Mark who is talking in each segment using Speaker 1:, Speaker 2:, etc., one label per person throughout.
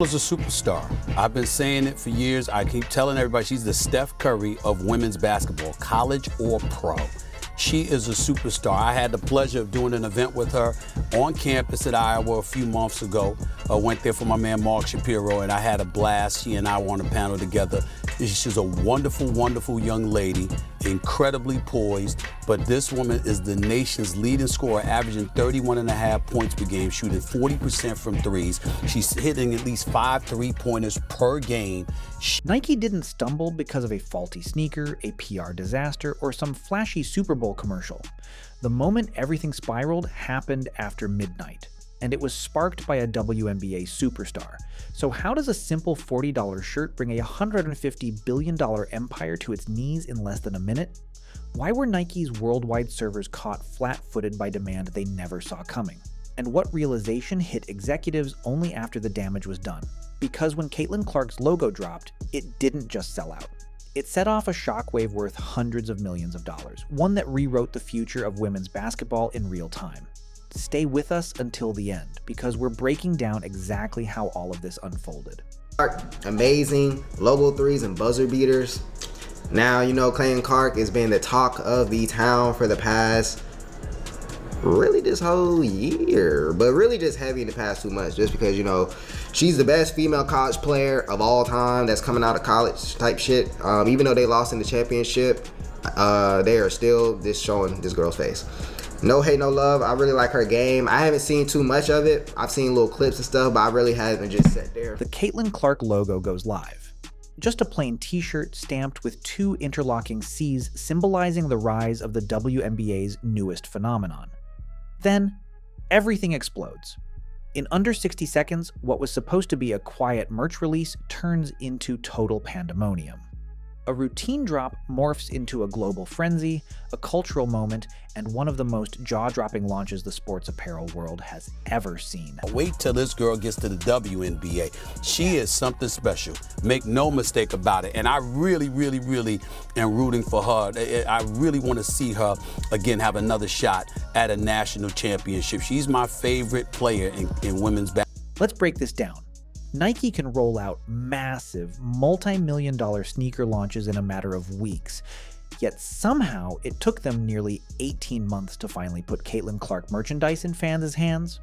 Speaker 1: Is a superstar. I've been saying it for years. I keep telling everybody she's the Steph Curry of women's basketball, college or pro. She is a superstar. I had the pleasure of doing an event with her on campus at Iowa a few months ago. I went there for my man Mark Shapiro, and I had a blast. She and I were on a panel together. She's a wonderful, wonderful young lady, incredibly poised, but this woman is the nation's leading scorer, averaging 31.5 points per game, shooting 40% from threes. She's hitting at least 5 3-pointers per game.
Speaker 2: Nike didn't stumble because of a faulty sneaker, a PR disaster, or some flashy Super Bowl commercial. The moment everything spiraled happened after midnight, and it was sparked by a WNBA superstar. So how does a simple $40 shirt bring a $150 billion empire to its knees in less than a minute? Why were Nike's worldwide servers caught flat-footed by demand they never saw coming? And what realization hit executives only after the damage was done? Because when Caitlin Clark's logo dropped, it didn't just sell out. It set off a shockwave worth hundreds of millions of dollars, one that rewrote the future of women's basketball in real time. Stay with us until the end, because we're breaking down exactly how all of this unfolded.
Speaker 3: Amazing logo threes and buzzer beaters. Now, Caitlin Clark has been the talk of the town for the past, really this whole year, but really just heavy in the past 2 months, just because, she's the best female college player of all time that's coming out of college type shit. Even though they lost in the championship, they are still just showing this girl's face. No hate, no love. I really like her game. I haven't seen too much of it. I've seen little clips and stuff, but I really haven't just sat there.
Speaker 2: The Caitlin Clark logo goes live. Just a plain t-shirt stamped with 2 interlocking C's symbolizing the rise of the WNBA's newest phenomenon. Then, everything explodes. In under 60 seconds, what was supposed to be a quiet merch release turns into total pandemonium. A routine drop morphs into a global frenzy, a cultural moment, and one of the most jaw-dropping launches the sports apparel world has ever seen.
Speaker 1: Wait till this girl gets to the WNBA. She is something special. Make no mistake about it. And I really, really, really am rooting for her. I really want to see her again have another shot at a national championship. She's my favorite player in women's basketball.
Speaker 2: Let's break this down. Nike can roll out massive, multi-million-dollar sneaker launches in a matter of weeks, yet somehow it took them nearly 18 months to finally put Caitlin Clark merchandise in fans' hands.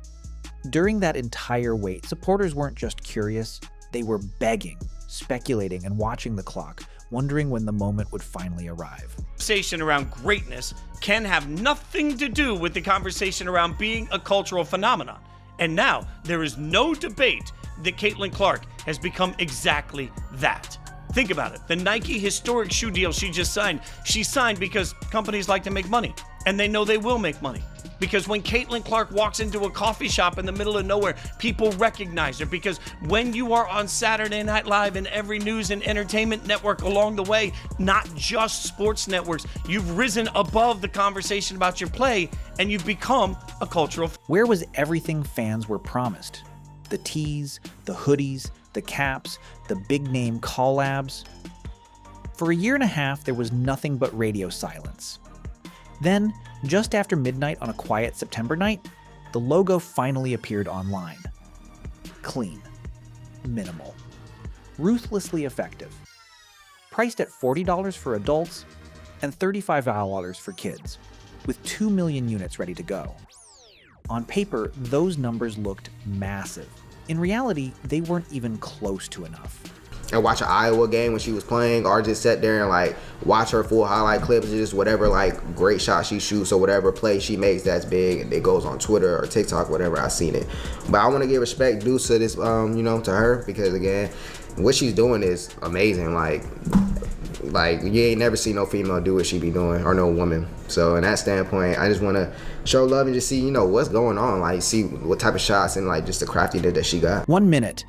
Speaker 2: During that entire wait, supporters weren't just curious, they were begging, speculating, and watching the clock, wondering when the moment would finally arrive.
Speaker 4: Conversation around greatness can have nothing to do with the conversation around being a cultural phenomenon. And now, there is no debate that Caitlin Clark has become exactly that. Think about it. The Nike historic shoe deal she just signed, she signed because companies like to make money, and they know they will make money. Because when Caitlin Clark walks into a coffee shop in the middle of nowhere, people recognize her. Because when you are on Saturday Night Live and every news and entertainment network along the way, not just sports networks, you've risen above the conversation about your play and you've become a cultural.
Speaker 2: Where was everything fans were promised? The tees, the hoodies, the caps, the big-name collabs. For a year and a half, there was nothing but radio silence. Then, just after midnight on a quiet September night, the logo finally appeared online. Clean. Minimal. Ruthlessly effective. Priced at $40 for adults and $35 for kids, with 2 million units ready to go. On paper, those numbers looked massive. In reality, they weren't even close to enough.
Speaker 3: And watch an Iowa game when she was playing, or just sit there and watch her full highlight clips, just whatever great shot she shoots or whatever play she makes that's big, and it goes on Twitter or TikTok, whatever. I've seen it. But I want to give respect due to this, to her, because again, what she's doing is amazing. Like you ain't never seen no female do what she be doing, or no woman. So in that standpoint, I just want to show love and just see, what's going on, see what type of shots and just the craftiness that she got.
Speaker 2: 1 minute.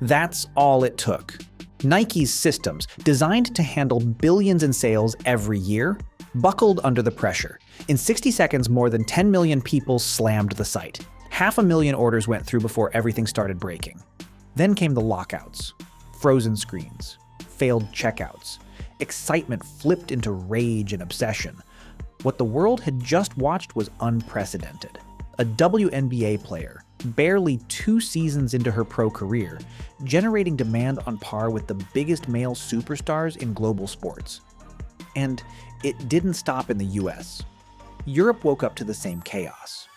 Speaker 2: That's all it took. Nike's systems, designed to handle billions in sales every year, buckled under the pressure. In 60 seconds, more than 10 million people slammed the site. 500,000 orders went through before everything started breaking. Then came the lockouts, frozen screens, failed checkouts. Excitement flipped into rage and obsession. What the world had just watched was unprecedented. a WNBA player, barely 2 seasons into her pro career, generating demand on par with the biggest male superstars in global sports. And it didn't stop in the US. Europe woke up to the same chaos.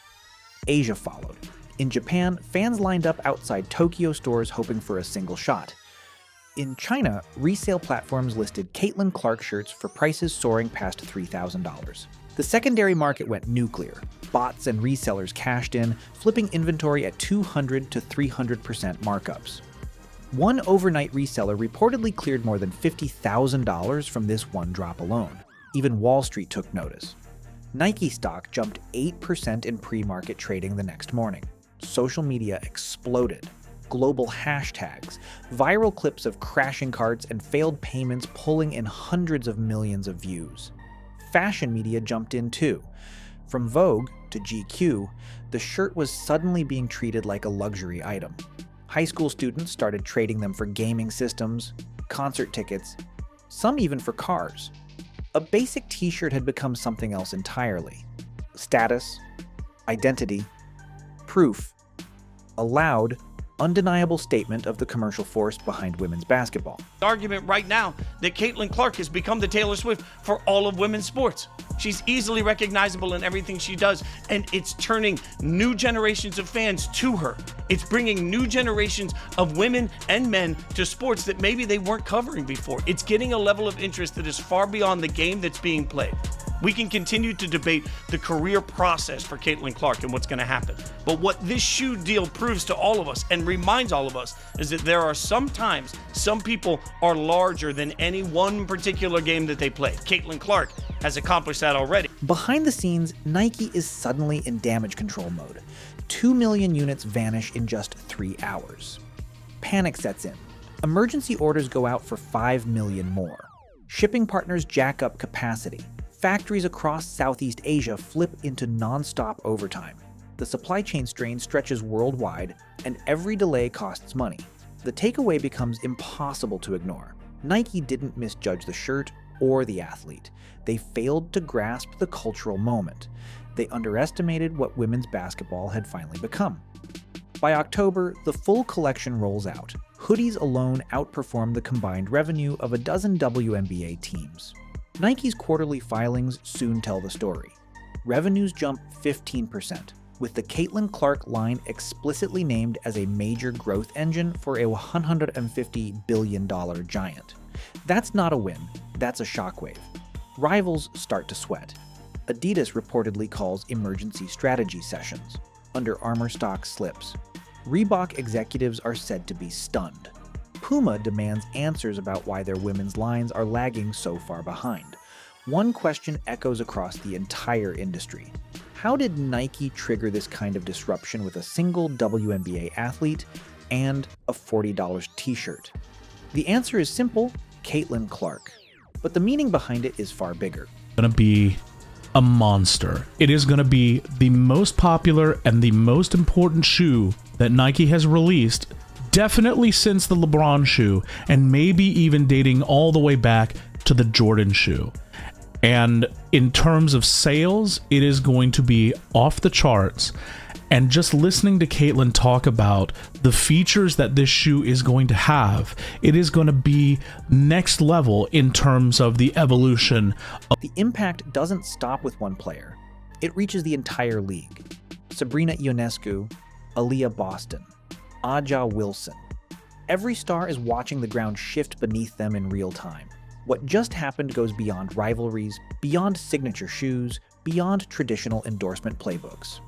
Speaker 2: Asia followed. In Japan, fans lined up outside Tokyo stores hoping for a single shot. In China, resale platforms listed Caitlin Clark shirts for prices soaring past $3,000. The secondary market went nuclear. Bots and resellers cashed in, flipping inventory at 200 to 300% markups. One overnight reseller reportedly cleared more than $50,000 from this one drop alone. Even Wall Street took notice. Nike stock jumped 8% in pre-market trading the next morning. Social media exploded. Global hashtags, viral clips of crashing carts and failed payments pulling in hundreds of millions of views. Fashion media jumped in too. From Vogue to GQ, the shirt was suddenly being treated like a luxury item. High school students started trading them for gaming systems, concert tickets, some even for cars. A basic t-shirt had become something else entirely. Status, identity, proof, a loud, undeniable statement of the commercial force behind women's basketball.
Speaker 4: The argument right now that Caitlin Clark has become the Taylor Swift for all of women's sports. She's easily recognizable in everything she does, and it's turning new generations of fans to her. It's bringing new generations of women and men to sports that maybe they weren't covering before. It's getting a level of interest that is far beyond the game that's being played. We can continue to debate the career process for Caitlin Clark and what's going to happen. But what this shoe deal proves to all of us and reminds all of us is that there are sometimes some people are larger than any one particular game that they play. Caitlin Clark has accomplished that already.
Speaker 2: Behind the scenes, Nike is suddenly in damage control mode. 2 million units vanish in just 3 hours. Panic sets in. Emergency orders go out for 5 million more. Shipping partners jack up capacity. Factories across Southeast Asia flip into non-stop overtime. The supply chain strain stretches worldwide, and every delay costs money. The takeaway becomes impossible to ignore. Nike didn't misjudge the shirt or the athlete. They failed to grasp the cultural moment. They underestimated what women's basketball had finally become. By October, the full collection rolls out. Hoodies alone outperform the combined revenue of a dozen WNBA teams. Nike's quarterly filings soon tell the story. Revenues jump 15%, with the Caitlin Clark line explicitly named as a major growth engine for a $150 billion giant. That's not a win, that's a shockwave. Rivals start to sweat. Adidas reportedly calls emergency strategy sessions. Under Armour stock slips. Reebok executives are said to be stunned. Puma demands answers about why their women's lines are lagging so far behind. One question echoes across the entire industry. How did Nike trigger this kind of disruption with a single WNBA athlete and a $40 t-shirt? The answer is simple: Caitlin Clark. But the meaning behind it is far bigger.
Speaker 5: Going to be a monster. It is going to be the most popular and the most important shoe that Nike has released, definitely since the LeBron shoe, and maybe even dating all the way back to the Jordan shoe. And in terms of sales, it is going to be off the charts. And just listening to Caitlin talk about the features that this shoe is going to have, it is going to be next level in terms of the evolution.
Speaker 2: The impact doesn't stop with one player. It reaches the entire league. Sabrina Ionescu, Aaliyah Boston, Aja Wilson. Every star is watching the ground shift beneath them in real time. What just happened goes beyond rivalries, beyond signature shoes, beyond traditional endorsement playbooks.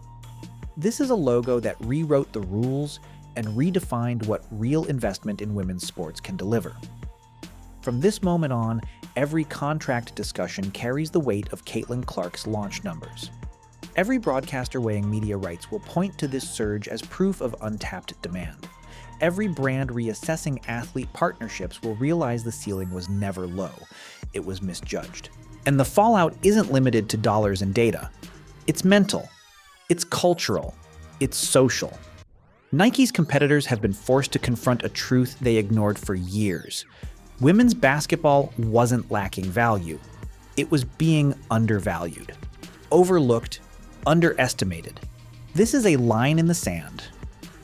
Speaker 2: This is a logo that rewrote the rules and redefined what real investment in women's sports can deliver. From this moment on, every contract discussion carries the weight of Caitlin Clark's launch numbers. Every broadcaster weighing media rights will point to this surge as proof of untapped demand. Every brand reassessing athlete partnerships will realize the ceiling was never low. It was misjudged. And the fallout isn't limited to dollars and data. It's mental. It's cultural. It's social. Nike's competitors have been forced to confront a truth they ignored for years. Women's basketball wasn't lacking value. It was being undervalued, overlooked, underestimated. This is a line in the sand,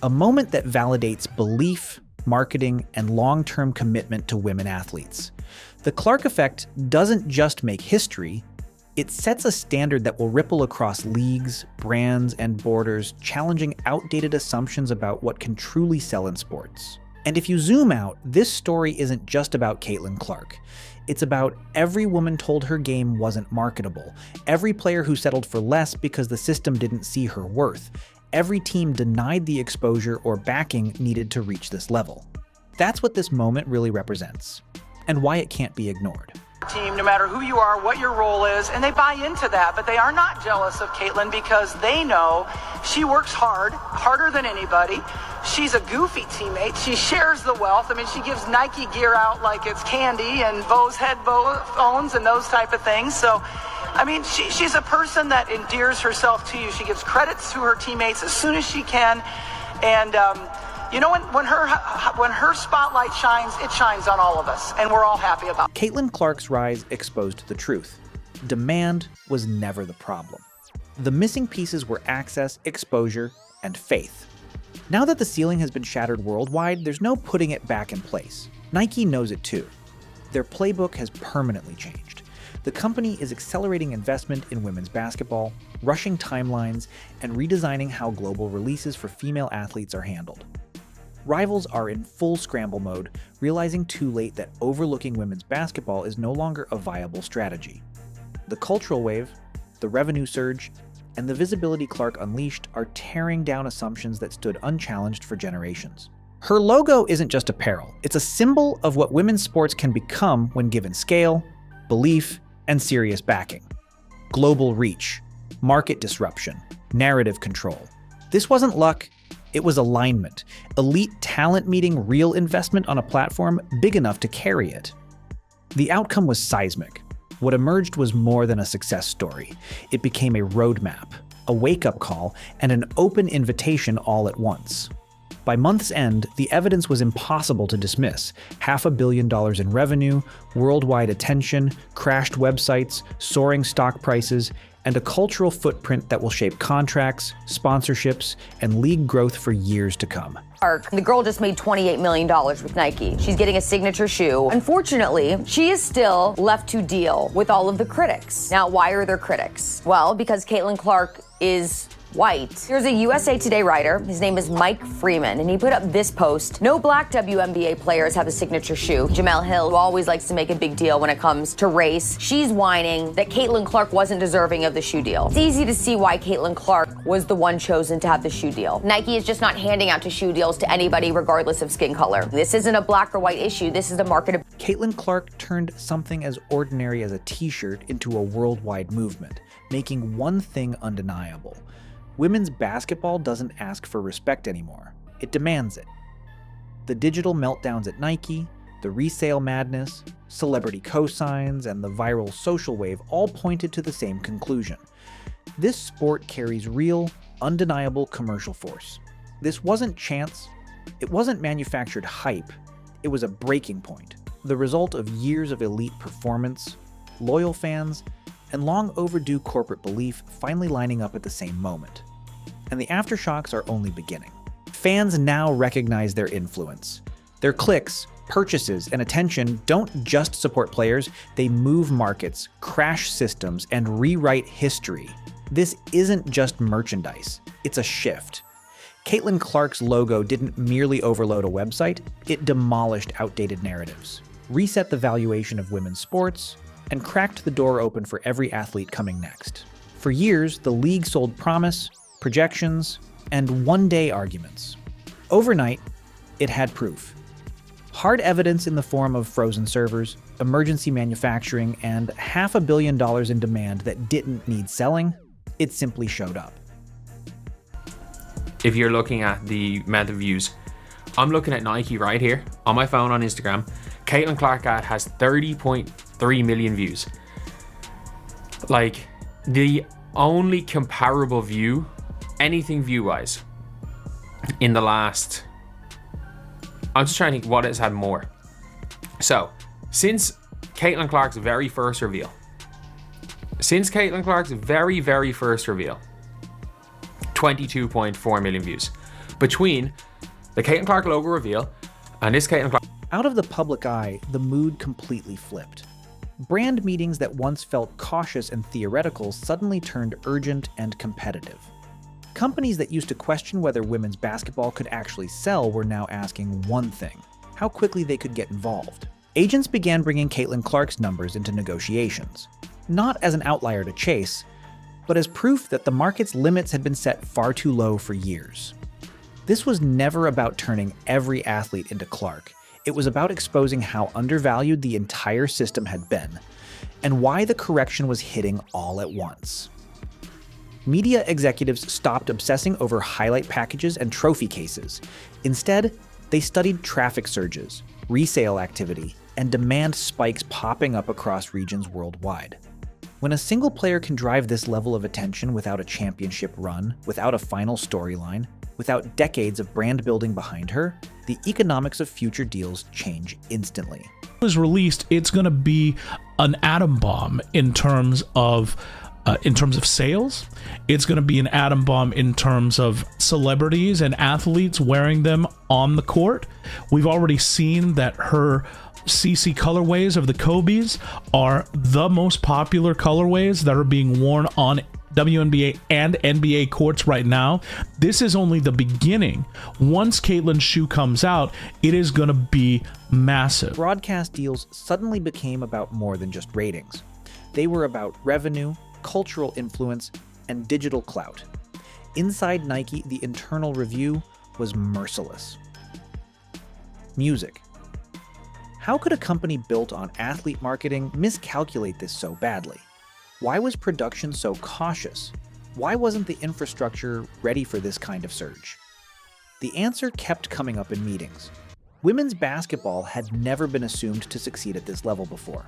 Speaker 2: a moment that validates belief, marketing, and long-term commitment to women athletes. The Clark effect doesn't just make history, it sets a standard that will ripple across leagues, brands, and borders, challenging outdated assumptions about what can truly sell in sports. And if you zoom out, this story isn't just about Caitlin Clark. It's about every woman told her game wasn't marketable, every player who settled for less because the system didn't see her worth, every team denied the exposure or backing needed to reach this level. That's what this moment really represents, and why it can't be ignored.
Speaker 6: Team, no matter who you are, what your role is, and they buy into that, but they are not jealous of Caitlin because they know she works hard, harder than anybody. She's a goofy teammate. She shares the wealth. I mean, she gives Nike gear out like it's candy and Bose headphones and those type of things. So, I mean, she's a person that endears herself to you. She gives credits to her teammates as soon as she can. And, you know, when her spotlight shines, it shines on all of us, and we're all happy about it.
Speaker 2: Caitlin Clark's rise exposed the truth. Demand was never the problem. The missing pieces were access, exposure, and faith. Now that the ceiling has been shattered worldwide, there's no putting it back in place. Nike knows it too. Their playbook has permanently changed. The company is accelerating investment in women's basketball, rushing timelines, and redesigning how global releases for female athletes are handled. Rivals are in full scramble mode, realizing too late that overlooking women's basketball is no longer a viable strategy. The cultural wave, the revenue surge, and the visibility Clark unleashed are tearing down assumptions that stood unchallenged for generations. Her logo isn't just apparel, it's a symbol of what women's sports can become when given scale, belief, and serious backing. Global reach, market disruption, narrative control. This wasn't luck, it was alignment. Elite talent meeting real investment on a platform big enough to carry it. The outcome was seismic. What emerged was more than a success story. It became a roadmap, a wake-up call, and an open invitation all at once. By month's end, the evidence was impossible to dismiss. $500 million in revenue, worldwide attention, crashed websites, soaring stock prices, and a cultural footprint that will shape contracts, sponsorships, and league growth for years to come.
Speaker 7: The girl just made $28 million with Nike. She's getting a signature shoe. Unfortunately, she is still left to deal with all of the critics. Now, why are there critics? Well, because Caitlin Clark is white. There's a USA Today writer, his name is Mike Freeman, and he put up this post. No black WNBA players have a signature shoe. Jamel Hill, who always likes to make a big deal when it comes to race, she's whining that Caitlin Clark wasn't deserving of the shoe deal. It's easy to see why Caitlin Clark was the one chosen to have the shoe deal. Nike is just not handing out shoe deals to anybody regardless of skin color. This isn't a black or white issue, this is a market.
Speaker 2: Caitlin Clark turned something as ordinary as a t-shirt into a worldwide movement, making one thing undeniable. Women's basketball doesn't ask for respect anymore. It demands it. The digital meltdowns at Nike, the resale madness, celebrity cosigns, and the viral social wave all pointed to the same conclusion. This sport carries real, undeniable commercial force. This wasn't chance. It wasn't manufactured hype. It was a breaking point, the result of years of elite performance, loyal fans, and long overdue corporate belief finally lining up at the same moment. And the aftershocks are only beginning. Fans now recognize their influence. Their clicks, purchases, and attention don't just support players, they move markets, crash systems, and rewrite history. This isn't just merchandise, it's a shift. Caitlin Clark's logo didn't merely overload a website, it demolished outdated narratives, reset the valuation of women's sports, and cracked the door open for every athlete coming next. For years, the league sold promise, projections, and one-day arguments. Overnight, it had proof. Hard evidence in the form of frozen servers, emergency manufacturing, and $500 million in demand that didn't need selling. It simply showed up.
Speaker 8: If you're looking at the amount of views, I'm looking at Nike right here on my phone on Instagram. Caitlin Clark ad has 30.3 million views. Like, the only comparable view, anything view-wise, in the last... I'm just trying to think what has had more. So, since Caitlin Clark's very first reveal, 22.4 million views. Between the Caitlin Clark logo reveal and this Caitlin Clark.
Speaker 2: Out of the public eye, the mood completely flipped. Brand meetings that once felt cautious and theoretical suddenly turned urgent and competitive. Companies that used to question whether women's basketball could actually sell were now asking one thing: how quickly they could get involved. Agents began bringing Caitlin Clark's numbers into negotiations, not as an outlier to chase, but as proof that the market's limits had been set far too low for years. This was never about turning every athlete into Clark. It was about exposing how undervalued the entire system had been, and why the correction was hitting all at once. Media executives stopped obsessing over highlight packages and trophy cases. Instead, they studied traffic surges, resale activity, and demand spikes popping up across regions worldwide. When a single player can drive this level of attention without a championship run, without a final storyline, without decades of brand building behind her, the economics of future deals change instantly.
Speaker 5: Was released, it's going to be an atom bomb in terms of sales. It's going to be an atom bomb in terms of celebrities and athletes wearing them on the court. We've already seen that her CC colorways of the Kobe's are the most popular colorways that are being worn on WNBA and NBA courts right now. This is only the beginning. Once Caitlin's shoe comes out, it is going to be massive.
Speaker 2: Broadcast deals suddenly became about more than just ratings. They were about revenue, cultural influence, and digital clout. Inside Nike, the internal review was merciless. Music. How could a company built on athlete marketing miscalculate this so badly? Why was production so cautious? Why wasn't the infrastructure ready for this kind of surge? The answer kept coming up in meetings. Women's basketball had never been assumed to succeed at this level before,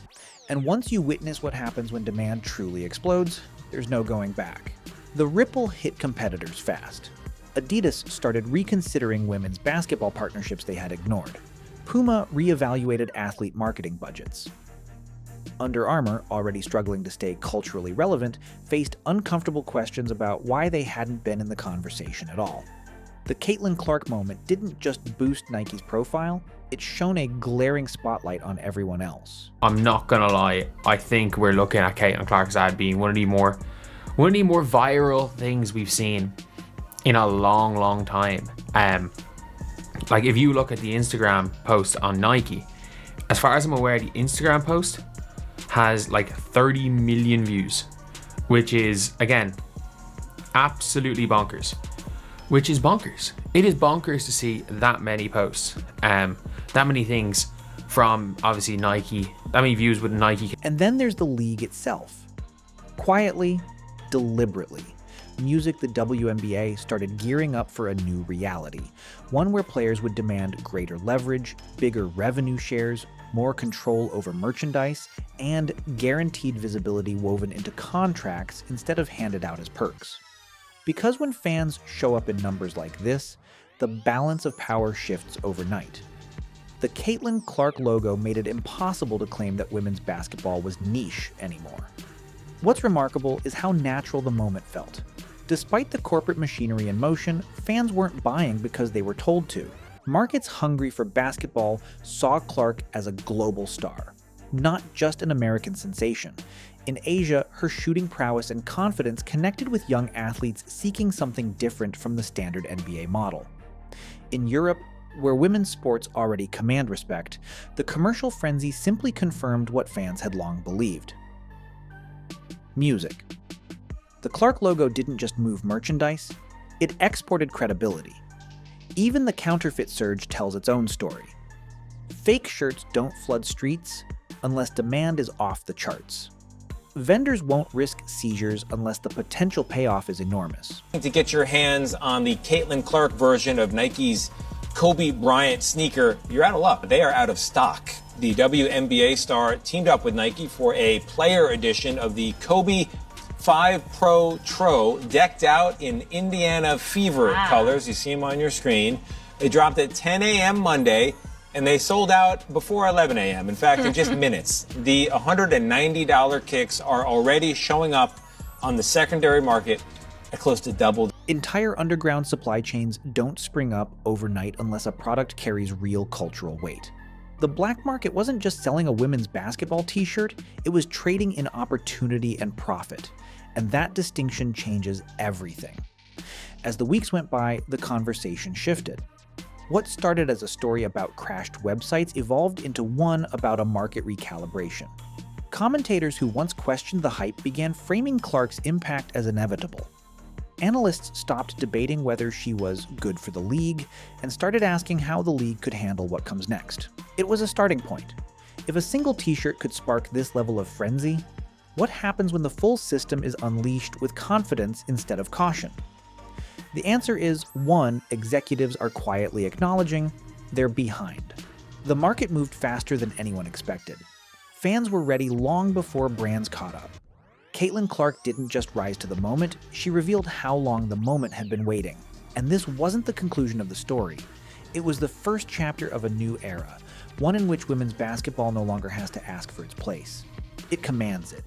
Speaker 2: and once you witness what happens when demand truly explodes, there's no going back. The ripple hit competitors fast. Adidas started reconsidering women's basketball partnerships they had ignored. Puma reevaluated athlete marketing budgets. Under Armour, already struggling to stay culturally relevant, faced uncomfortable questions about why they hadn't been in the conversation at all. The Caitlin Clark moment didn't just boost Nike's profile, it shone a glaring spotlight on everyone else.
Speaker 8: I'm not gonna lie, I think we're looking at Caitlin Clark's ad being one of the more viral things we've seen in a long time. Like if you look at the Instagram post on Nike, as far as I'm aware, the Instagram post has like 30 million views, which is, again, absolutely bonkers. Which is bonkers. It is bonkers to see that many posts, that many things from obviously Nike, that many views with Nike.
Speaker 2: And then there's the league itself. Quietly, deliberately, Music, the WNBA, started gearing up for a new reality, one where players would demand greater leverage, bigger revenue shares, more control over merchandise, and guaranteed visibility woven into contracts instead of handed out as perks. Because when fans show up in numbers like this, the balance of power shifts overnight. The Caitlin Clark logo made it impossible to claim that women's basketball was niche anymore. What's remarkable is how natural the moment felt. Despite the corporate machinery in motion, fans weren't buying because they were told to. Markets hungry for basketball saw Clark as a global star, not just an American sensation. In Asia, her shooting prowess and confidence connected with young athletes seeking something different from the standard NBA model. In Europe, where women's sports already command respect, the commercial frenzy simply confirmed what fans had long believed. Music. The Clark logo didn't just move merchandise, it exported credibility. Even the counterfeit surge tells its own story. Fake shirts don't flood streets unless demand is off the charts. Vendors won't risk seizures unless the potential payoff is enormous.
Speaker 9: To get your hands on the Caitlin Clark version of Nike's Kobe Bryant sneaker, you're out of luck. They are out of stock. The WNBA star teamed up with Nike for a player edition of the Kobe 5 Pro Tro, decked out in Indiana Fever colors. You see them on your screen. They dropped at 10 a.m. Monday, and they sold out before 11 a.m. In fact, in just minutes. The $190 kicks are already showing up on the secondary market at close to double.
Speaker 2: Entire underground supply chains don't spring up overnight unless a product carries real cultural weight. The black market wasn't just selling a women's basketball t-shirt, it was trading in opportunity and profit. And that distinction changes everything. As the weeks went by, the conversation shifted. What started as a story about crashed websites evolved into one about a market recalibration. Commentators who once questioned the hype began framing Clark's impact as inevitable. Analysts stopped debating whether she was good for the league and started asking how the league could handle what comes next. It was a starting point. If a single t-shirt could spark this level of frenzy, what happens when the full system is unleashed with confidence instead of caution? The answer is, 1, executives are quietly acknowledging they're behind. The market moved faster than anyone expected. Fans were ready long before brands caught up. Caitlin Clark didn't just rise to the moment, she revealed how long the moment had been waiting. And this wasn't the conclusion of the story. It was the first chapter of a new era, one in which women's basketball no longer has to ask for its place. It commands it.